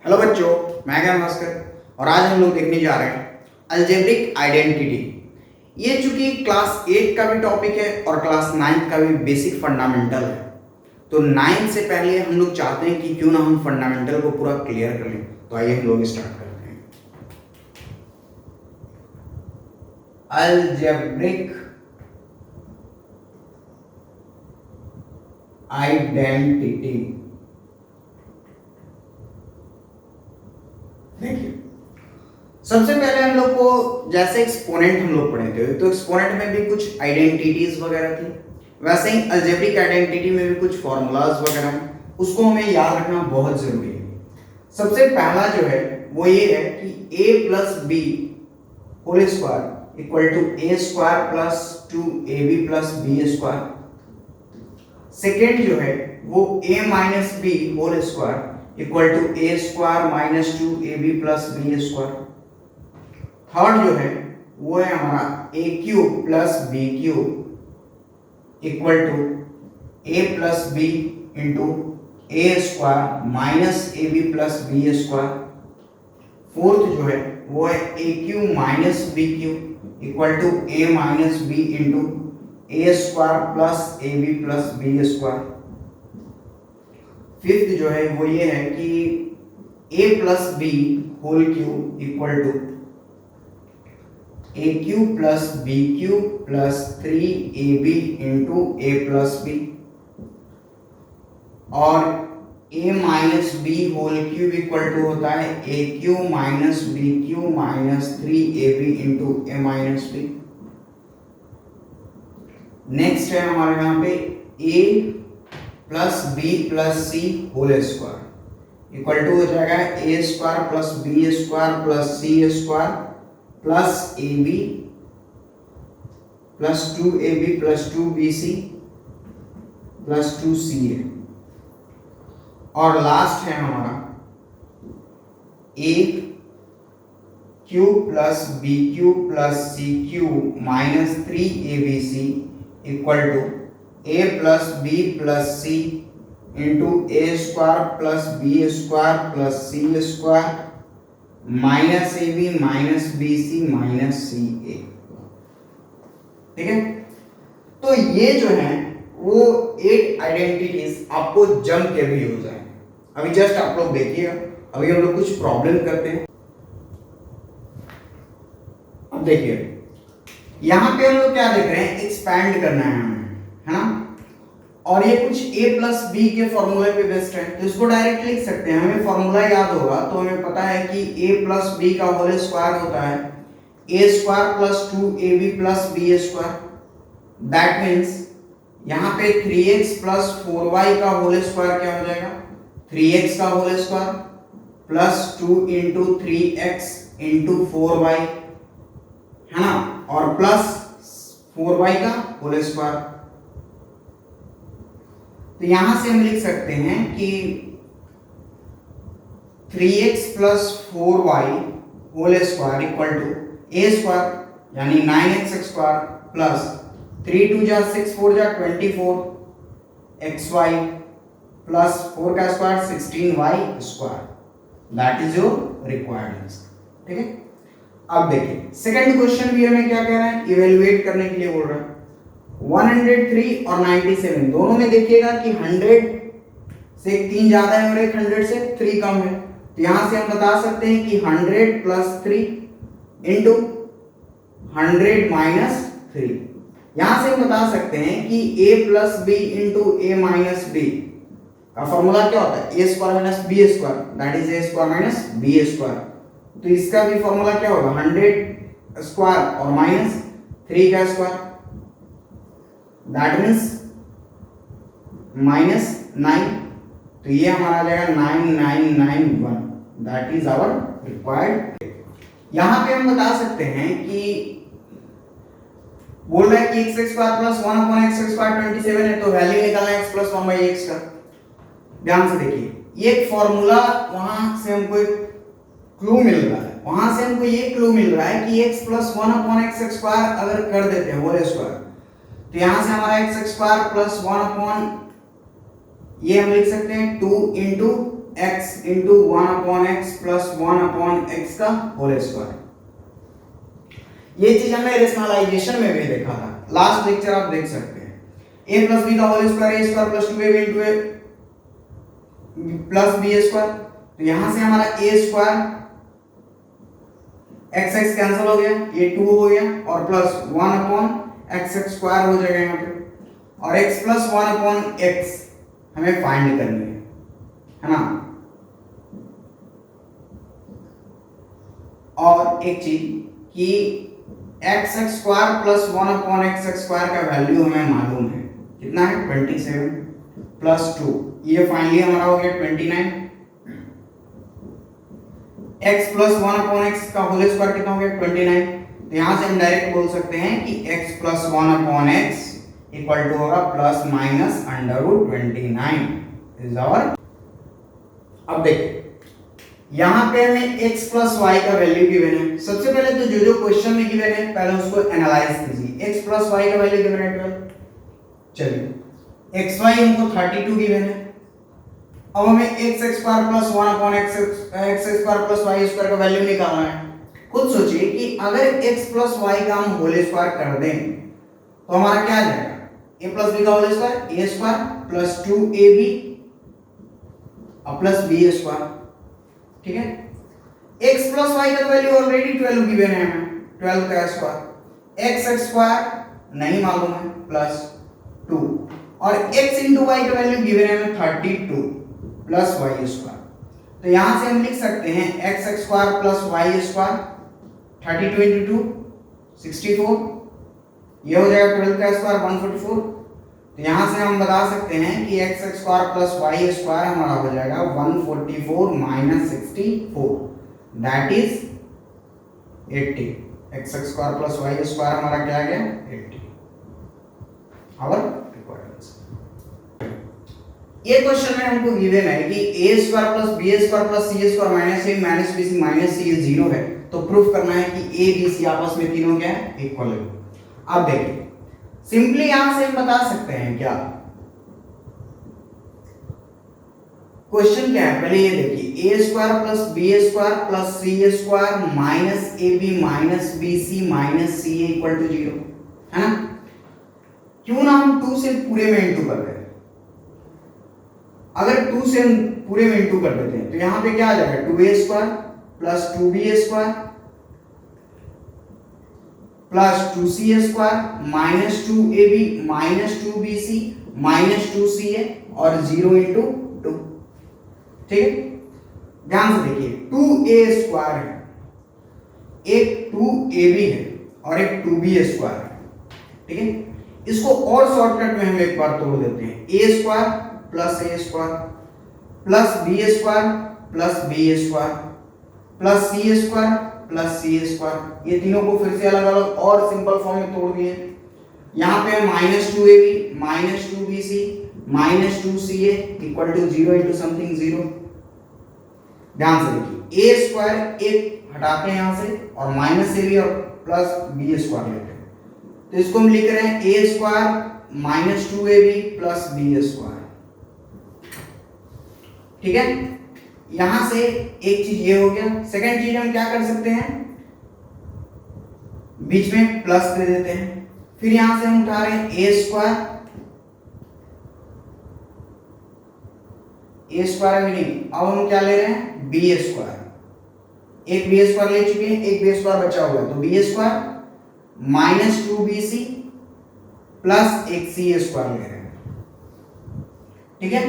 Hello बच्चों, मैं ज्ञान भास्कर और आज हम लोग देखने जा रहे हैं अलजेब्रिक आइडेंटिटी। ये चूंकि क्लास 8 का भी टॉपिक है और क्लास 9 का भी बेसिक फंडामेंटल है, तो 9 से पहले हम लोग चाहते हैं कि क्यों ना हम फंडामेंटल को पूरा क्लियर कर लें। तो आइए हम लोग स्टार्ट करते हैं। Algebraic identity. देखिए, सबसे पहले हम लोग को जैसे एक्सपोनेंट हम लोग पढ़े थे, तो एक्सपोनेंट में भी कुछ आइडेंटिटीज वगैरह थी, वैसे ही अलजेब्रिक आइडेंटिटी में भी कुछ फॉर्मूलाज वगैरह हैं, उसको हमें याद रखना बहुत जरूरी है। सबसे पहला जो है वो ये है कि a plus B whole square equal to A square plus 2ab plus B square. Second जो है वो a minus B whole square equal to A square minus 2ab plus B square. Third जो है वो है हमारा A cube plus B cube equal to A plus B into A square minus A B plus B square. Fourth जो है वो है A cube minus B cube equal to A minus B into A square plus A B plus B square. Fifth जो है वो ये है कि a plus B whole cube equal to A cube plus B cube plus 3ab into A plus B, और a minus B whole cube equal to होता है A cube minus B cube minus 3ab into A minus B. Next है हमारे यहाँ पे a plus B plus C whole square equal to हो जाएगा A square plus B square plus C square plus A B plus 2ab plus 2bc plus 2ca। और last है हमारा A cube plus B cube plus C cube minus 3abc equal to a plus B plus C into A square plus B square plus C square minus A B minus B C minus C A. ठीक है, तो ये जो है वो 8 identities आपको जम के भी यूज है। अभी जस्ट आप लोग देखिए, अभी हम लोग कुछ प्रॉब्लम करते हैं। अब देखिए, यहां पे हम लोग क्या देख रहे हैं, एक्सपैंड करना है हमें, है ना। और ये कुछ a प्लस बी के फॉर्मूले पे बेस्ड है, तो इसको डायरेक्ट लिख सकते हैं। हमें फॉर्मूला याद होगा तो हमें पता है कि a प्लस बी का होल स्क्वायर होता है a square plus 2ab plus b square. That means यहाँ पे 3x प्लस 4y का होल स्क्वायर क्या हो जाएगा, 3x का whole square plus 2 into 3x into 4y, है ना, और प्लस 4y का होल स्क्वायर। तो यहां से हम लिख सकते हैं कि 3x plus 4y whole square equal to A square यानी 9x स्क्वायर प्लस 3 2 जा 6 4 जा 24 xy प्लस 4 का square 16y square. That is your required answer. ठीक है, अब देखिए सेकंड क्वेश्चन भी हमें क्या कह रहा है, इवेलुएट करने के लिए बोल रहा है। 103 और 97 दोनों में देखिएगा कि 100 से 3 ज्यादा है और एक 100 से 3 कम है, तो यहां से हम बता सकते हैं कि 100 प्लस 3 इंटू 100 माइनस 3। यहां से हम बता सकते हैं कि a plus B into A minus B का फॉर्मूला क्या होता है, A square minus B square, that is A square minus B square. तो इसका भी फॉर्मूला क्या होगा, 100 स्क्वायर और माइनस 3 का स्क्वायर, दैट मीन्स माइनस 9। तो ये हमारा आ जाएगा 9991, दैट इज आवर रिक्वायर्ड। यहां पे हम बता सकते हैं कि बोल रहा है कि x square plus 1 upon x square 27 है, तो वैल्यू निकालना है x प्लस 1 बाई x का। ध्यान से देखिए, ये एक फॉर्मूला वहां से हमको एक क्लू मिल रहा है, वहां से हमको ये क्लू मिल रहा है कि x plus 1 upon x square अगर कर देते हैं होल स्क्वायर, तो यहां से हमारा x स्क्वायर प्लस 1 अपॉन ये हम लिख सकते हैं 2 into x into 1/x plus 1/x का होल स्क्वायर। ये चीज हमने रेशनलाइजेशन में भी देखा था, लास्ट लेक्चर आप देख सकते हैं। a प्लस b का whole square a square plus 2ab into a plus b square. तो यहां से हमारा a square x x cancel हो गया, ये 2 हो गया और प्लस 1/x स्क्वायर हो जाएगा यहाँ पे, और x प्लस 1/x हमें फाइंड करनी है ना। और एक चीज कि x square plus 1/x square का वैल्यू हमें मालूम है, कितना है 27 प्लस 2, ये फाइनली हमारा हो गया 29। x प्लस 1/x का होल स्क्वायर कितना हो गया 29। तो यहां से हम डायरेक्ट बोल सकते हैं कि x plus 1/x equal to होगा plus minus under root 29 is our. अब देखिए यहां पे हमें x प्लस y का वैल्यू गिवन है। सबसे पहले तो जो क्वेश्चन में गिवन है पहले उसको एनालाइज कीजिए। x प्लस y का वैल्यू गिवन है 12। चलिए xy हमको 32 गिवन है। अब हमें x square plus 1/x square plus y square का वैल्यू निकालना है। खुद सोचिए कि अगर x प्लस y का हम होल स्क्वायर कर दें तो हमारा क्या आ जाएगा, a प्लस b का whole square a square plus 2ab plus b square. ठीक है, x प्लस y का वैल्यू ऑलरेडी 12 गिवन है हमें, 12 का स्क्वायर, x स्क्वायर नहीं मालूम है प्लस 2 और x इंटू y का वैल्यू गिवन है हमें 32 प्लस y स्क्वायर। तो यहां से हम लिख सकते हैं x square plus y square 32 into 2 64, ये हो जाएगा 12 का स्क्वायर 144। तो यहां से हम बता सकते हैं कि x square plus y square हमारा हो जाएगा 144 minus 64 that is 80। x square plus y square हमारा क्या आ गया 80 आवर रिक्वायरमेंट्स। ये क्वेश्चन में हमको गिवन है कि a square plus b square plus c square minus a minus bc minus c ये 0 है। तो प्रूफ करना है कि a b c आपस में तीनों क्या है इक्वल है। अब देखिए सिंपली यहां से हम बता सकते हैं क्या, क्वेश्चन क्या है पहले ये देखिए, a square plus b square plus c square minus ab minus bc minus c equal to 0 है ना। क्यों ना हम 2 से पूरे में इंटू कर दें, अगर 2 से हम पूरे में इंटू कर देते हैं तो यहां पे क्या आ जाएगा 2a square plus 2b square plus 2c square minus 2ab minus 2bc minus 2ca और 0 इंटू 2। ठीक है, ध्यान से देखिए 2a स्क्वायर है, एक 2ab है और एक 2b स्क्वायर है। ठीक है, इसको और शॉर्टकट में हम एक बार तोड़ देते हैं, a square plus a square plus b square plus b square plus c square plus c square, ये तीनों को फिर से अलग अलग और सिंपल फॉर्म में तोड़ दिए। यहाँ पे minus 2ab minus 2bc minus 2ca equal to 0 into something 0। ध्यान से देखिए a स्क्वायर एक हटाते हैं यहाँ से और माइनस ab और प्लस b स्क्वायर लेते हैं, तो इसको हम लिख रहे हैं a square minus 2ab plus b square. ठीक है, यहां से एक चीज ये हो गया। सेकंड चीज हम क्या कर सकते हैं, बीच में प्लस दे देते हैं, फिर यहां से हम उठा रहे हैं a स्क्वायर अभी नहीं, अब हम क्या ले रहे हैं b स्क्वायर, एक b स्क्वायर ले चुके हैं, एक b स्क्वायर बचा हुआ है, तो b square minus 2bc plus एक c स्क्वायर ले रहे हैं। ठीक है,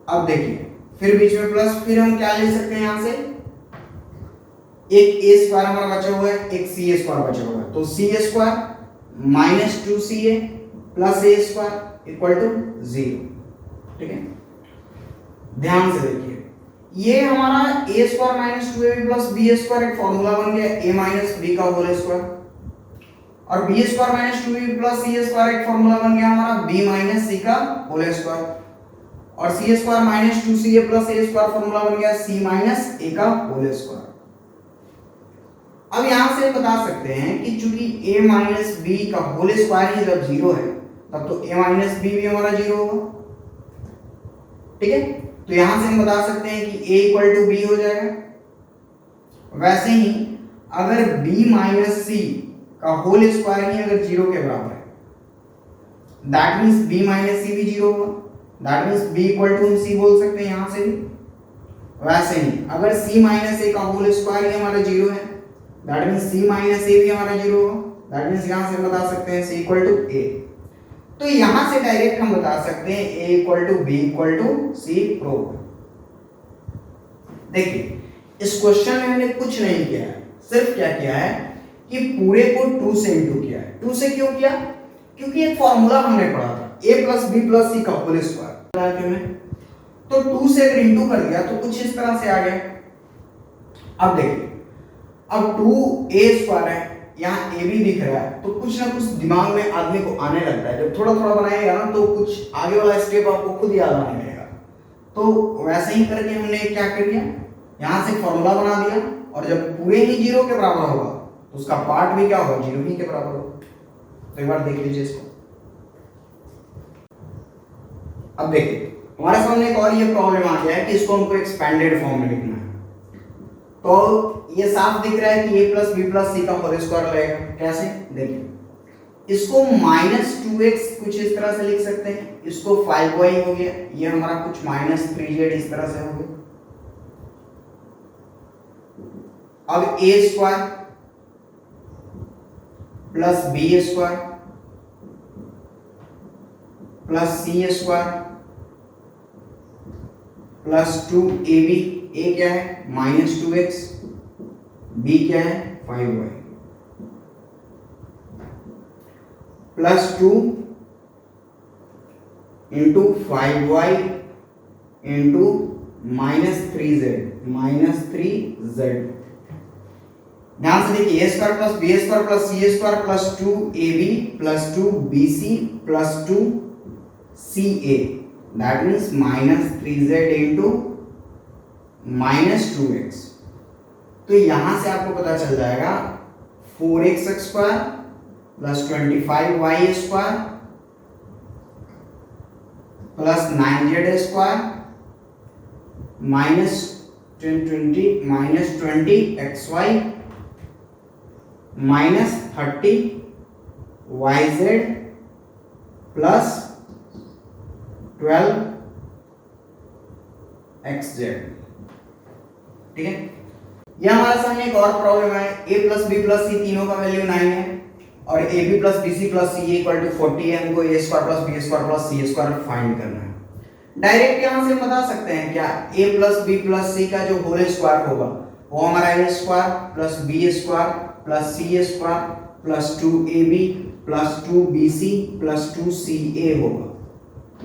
अब देखिए फिर बीच में प्लस, फिर हम क्या ले सकते हैं यहां से, एक a स्क्वायर हमारा बचा हुआ है, एक c स्क्वायर बचा हुआ है, तो c square minus 2ca plus a square equal to 0। ठीक है, ध्यान से देखिए ये हमारा a square minus 2ab plus b square एक फॉर्मूला बन गया a माइनस b का होल स्क्वायर, और b square minus 2ab plus c square एक फॉर्मूला बन गया हमारा b माइनस c का होल स्क्वायर, और c square minus 2ca plus a square formula बन गया c माइनस a का होल स्क्वायर। अब यहां से बता सकते हैं कि चूंकि a माइनस b का होल स्क्वायर ही जब 0 है तब तो a माइनस b भी हमारा 0 होगा। ठीक है, तो यहां से हम बता सकते हैं कि a इक्वल टू बी हो जाएगा। वैसे ही अगर b माइनस सी का होल स्क्वायर ही अगर 0 के बराबर है, that means b minus c भी 0 होगा, that means b equal to हम c बोल सकते हैं यहां से भी। वैसे ही अगर c माइनस a का होल स्क्वायर ही हमारा 0 है, that means c minus a भी हमारा 0 होगा, दैट मीन्स यहां से हम बता सकते हैं c इक्वल टू a। तो यहां से डायरेक्ट हम बता सकते हैं a equal to b equal to c prove. देखिए इस क्वेश्चन में हमने कुछ नहीं किया है, सिर्फ क्या किया है कि पूरे को 2 से इंटू किया है। 2 से क्यों किया? क्योंकि एक फॉर्मूला हमने पढ़ा था a plus B plus c का होल स्क्वायर, तो 2 से अगर इंटू कर दिया तो कुछ इस तरह से आ गया। अब देखिए अब 2a स्क्वायर है, यहाँ a भी दिख रहा है, तो कुछ ना कुछ दिमाग में आदमी को आने लगता है। जब थोड़ा थोड़ा बनाएगा ना तो कुछ आगे वाला स्टेप आपको खुद याद आने लगेगा। तो वैसे ही करके हमने क्या कर दिया, यहाँ से फॉर्मूला बना दिया, और जब पूरे ही 0 के बराबर होगा तो उसका पार्ट भी क्या होगा, 0 ही के बराबर होगा। तो एक बार देख लीजिए इसको। अब देखिए हमारे सामने एक और ये प्रॉब्लम आ गया है कि इसको हमको एक्सपेंडेड फॉर्म में लिखना है। तो ये साफ दिख रहा है कि a plus B plus c का होल स्क्वायर रहेगा। कैसे? देखिए इसको -2x कुछ इस तरह से लिख सकते हैं, इसको 5y हो गया, ये हमारा कुछ -3z इस तरह से हो गया। अब a square plus B square plus C square plus 2ab, a क्या है -2x, b क्या है 5y, plus 2 into 5y into -3z। ध्यान से देखिए a square plus B square plus C square plus 2ab plus 2bc plus 2ca, that means -3z into -2x। तो यहां से आपको पता चल जाएगा 4x square plus 25y square plus 9z square -20xy -30yz plus 12xz। ठीक है, यह हमारे सामने एक और प्रॉब्लम है। a plus B plus c तीनों का वैल्यू 9 है और a B plus b c plus c equal to 40 है। हमको a square plus B square plus C square find करना है। डायरेक्ट यहां से बता सकते हैं क्या, a plus B plus c का जो होल स्क्वायर होगा वो हमारा a square plus B square plus C square plus 2ab plus 2bc plus 2ca होगा,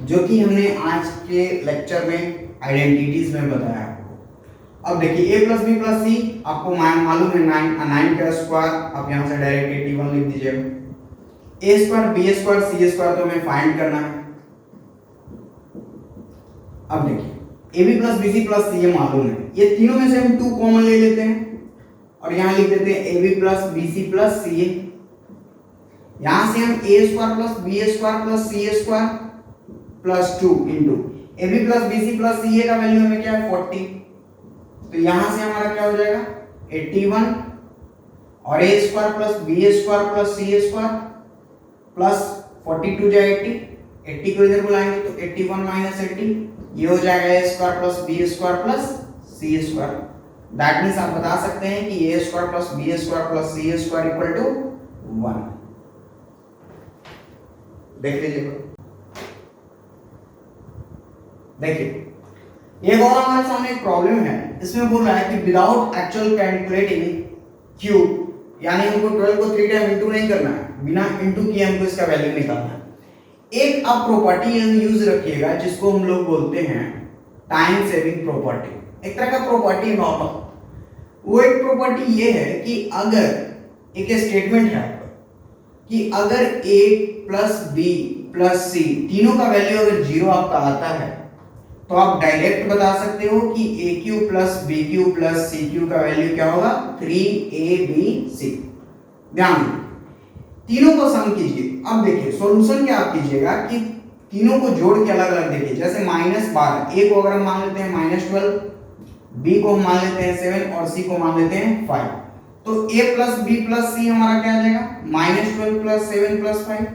जो कि हमने आज के लेक्चर में आइडेंटिटीज में बताया आपको। अब देखिए a प्लस बी प्लस सी आपको मालूम है 9 का स्क्वायर, आप यहां से डायरेक्ट 81 लिख दीजिएगा। a square b square c square तो हमें फाइंड करना है। अब देखिए ab plus bc plus c ये मालूम है, ये तीनों में से हम 2 कॉमन ले लेते हैं और यहां लिख देते हैं ab plus bc plus ca। यहां से हम a square plus b square plus c square plus 2 into ab plus bc plus ca का वैल्यू हमें क्या है 40, तो यहां से हमारा क्या हो जाएगा 81 और a square plus b square plus c square plus 42 जाए 80 को इधर बुलाएंगे तो 81 माइनस 80, ये हो जाएगा a square plus b square plus c square. That means आप बता सकते हैं कि a square plus b square plus c square equal to 1। देख लीजिए, देखिए एक और हमारे सामने एक प्रॉब्लम है। इसमें बोल रहा है कि विदाउट एक्चुअल कैलकुलेटिंग क्यूब, यानी हमको 12 को 3 टाइम इंटू नहीं करना है, बिना इंटू किए हमको इसका वैल्यू निकालना है। एक आप प्रॉपर्टी यूज रखिएगा जिसको हम लोग बोलते हैं टाइम सेविंग प्रॉपर्टी। एक तरह का प्रॉपर्टी नॉर्मल, वो एक प्रॉपर्टी ये है कि अगर एक स्टेटमेंट है कि अगर a plus b plus c तीनों का वैल्यू अगर 0 आपका आता है तो आप डायरेक्ट बता सकते हो कि aq plus bq plus cq का वैल्यू क्या होगा 3abc। ध्यान तीनों को सम कीजिए। अब देखिए सॉल्यूशन क्या आप कीजिएगा कि तीनों को जोड़ के अलग अलग देखिए, जैसे -12, ए को अगर हम मान लेते हैं -12, बी को हम मान लेते हैं 7 और सी को मान लेते हैं 5, तो a प्लस बी प्लस सी हमारा क्या आ जाएगा, -12 प्लस 7 प्लस 5,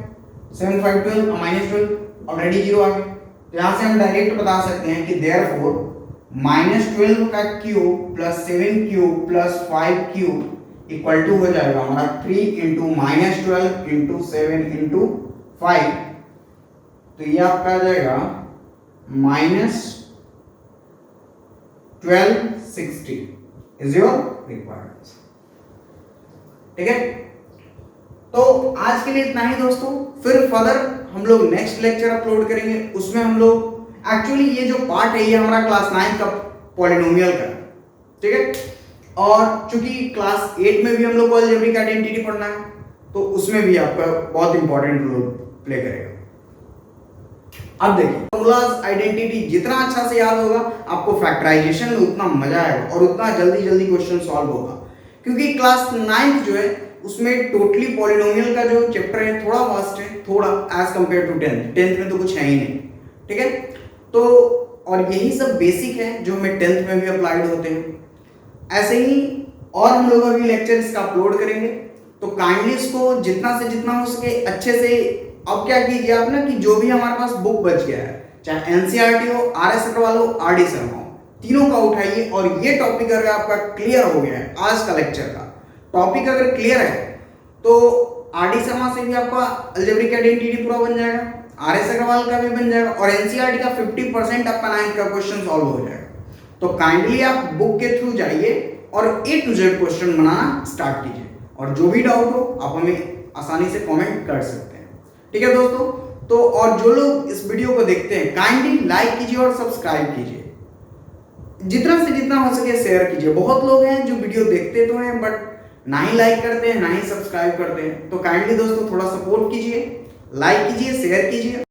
7 5 12 -12 ऑलरेडी 0 आ गया। तो यहाँ से हम डायरेक्ट बता सकते हैं कि देयरफॉर -12 का cube plus 7 cube plus 5 cube equal to हो जाएगा हमारा 3 इंटू -12 इंटू 7 इंटू 5, तो ये आपका आ जाएगा -1260 इज योर रिक्वायरमेंट। ठीक है, तो आज के लिए इतना ही दोस्तों। फिर फर्दर हम लोग नेक्स्ट लेक्चर अपलोड करेंगे, उसमें हम लोग एक्चुअली ये जो पार्ट है ये हमारा क्लास 9 का पॉलिनोमियल का, ठीक है, और चूंकि क्लास 8 में भी हम लोग को अलजेब्रिक आइडेंटिटी पढ़ना है, तो उसमें भी आपका बहुत इंपॉर्टेंट रोल प्ले करेगा। अब देखिए, फॉर्मूलाज आइडेंटिटी जितना अच्छा से याद होगा आपको फैक्टराइजेशन में उतना मजा आएगा और उतना जल्दी जल्दी क्वेश्चन सॉल्व होगा, क्योंकि क्लास 9 जो है उसमें टोटली पॉलिनोमियल का जो चैप्टर है थोड़ा वास्ट है, थोड़ा एज कंपेयर टू 10th में तो कुछ है ही नहीं। ठीक है, तो और यही सब बेसिक है जो हमें 10th में भी अप्लाइड होते हैं। ऐसे ही और हम लोग अभी लेक्चर इसका अपलोड करेंगे, तो काइंडली इसको जितना से जितना हो सके अच्छे से। अब क्या कीजिए आप ना कि जो भी हमारे पास बुक बच गया है, चाहे एनसीईआरटी हो, आरएस अग्रवाल हो, आरडी शर्मा हो, तीनों का उठाइए। और ये टॉपिक अगर आपका क्लियर हो गया है, आज का लेक्चर का टॉपिक अगर क्लियर है, तो आरडी शर्मा से भी आपका अलजेब्रिक आइडेंटिटी पूरा बन जाएगा, आरएस अग्रवाल का भी बन जाएगा, और एनसीईआरटी का 50% आपका 9th का क्वेश्चन सॉल्व हो जाएगा। तो काइंडली आप बुक के थ्रू जाइए और A to Z question banana start कीजिए, और जो भी डाउट हो आप हमें आसानी से कमेंट कर सकते हैं। ठीक है दोस्तों, तो और जो लोग इस वीडियो को देखते हैं काइंडली लाइक कीजिए और सब्सक्राइब कीजिए, जितना से जितना हो सके शेयर कीजिए। बहुत लोग हैं जो वीडियो देखते तो हैं बट ना ही लाइक करते हैं ना ही सब्सक्राइब करते हैं, तो काइंडली दोस्तों थोड़ा सपोर्ट कीजिए, लाइक कीजिए, शेयर कीजिए।